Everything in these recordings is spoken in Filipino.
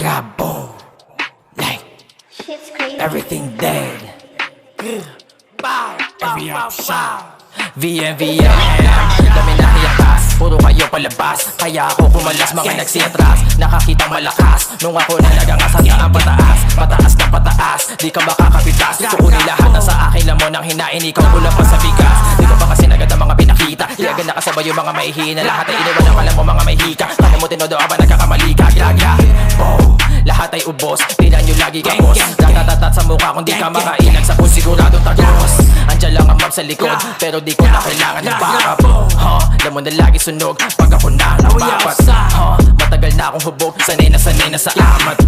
gra, boom. Like, everything dead. Every option. VMVM, dami na hiyakas, puro kayo palabas. Kaya ako kumalas, mga nagsiatras. Nakakita malakas, nung ako na nagangas hanggang ang pataas. Pataas na pataas, di ka makakapitas. Kukunin lahat na sa akin, lamon ang hinain. Ikaw kulang pa sa bigas. Di ko pa kasi nagad ang mga pinakita. Di agad nakasabay yung mga mahihina. Lahat ay iniwan ang alam mo mga may hika. Kaya mo tinodo aba nagkakamali ka. Graga, boom, lahat ay ubos. Tila nyo lagi kapos. Tatatatat sa mukha kung di ka makailag. Sa kung siguradong tagos. Andiyan lang ang map sa likod, pero di ko na kailangan ng backup. Alam mo na lagi sunog pag ako na napapat. Matagal na akong hubog, sanay na sa amat.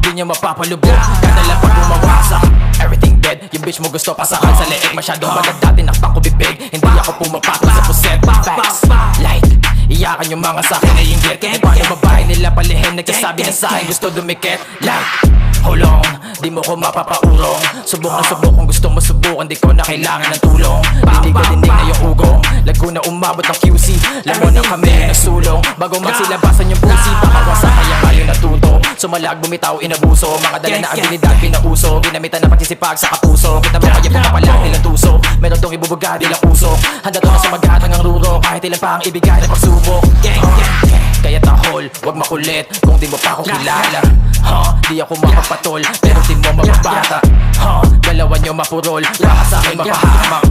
Di nyo mapapalubog, kada lang pag bumawasak. Everything dead, yung bitch mo gusto pasakan sa leeg. Masyadong maganda, tinakpan ko bibig. Hindi ako pumapakot sa puset. Facts, light, iyakan yung mga sakin na inggit. E paano babae nila palihim, nagsasabi na sa'kin gusto dumikit. Like, hold on, di mo ko mapapaurong. Subok na subok kung gusto mo subukan. Di ko na kailangan ng tulong. Dinig na yung ugong. Lago na umabot ng QC. Lamon na kami nagsulong. Bago magsilabasan yung pusi, pakawasa kaya kayo natuto. Sumalag, bumitaw, inabuso. Mga dala na abilidad, pinauso. Ginamitan na pagsisipag sa kapuso. Kita mo kaya pumapalag nilang tuso. Meron tong ibubuga, di lang usok. Handa to na sumagad hanggang ruro. Kahit ilan pa ang ibigay na pagsubok. Kaya tahol, wag makulit kung di mo pa ako kilala. Di ako makapatol, pero di mo mapabata. Dalawa nyo mapurol, baka sa'kin mapahamak.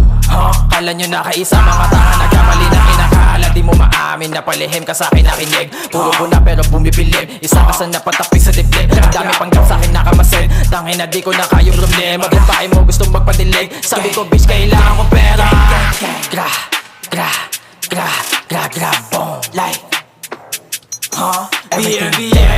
Kala nyo nakaisa, mga tanga nagkamali na kinakala. Di mo maamin na palihim ka sa'kin nakinig. Puro ko na pero bumibilib. Isa ka sa napatapik sa dibdib. Ang dami pang gap sa'kin nakamasid. Tangin na di ko na kayong problema. Babae mo gustong magpadilig. Sabi ko bitch kailangan ko pera. Gra, gra, gra, gra, gra, boom. Like, everything dead.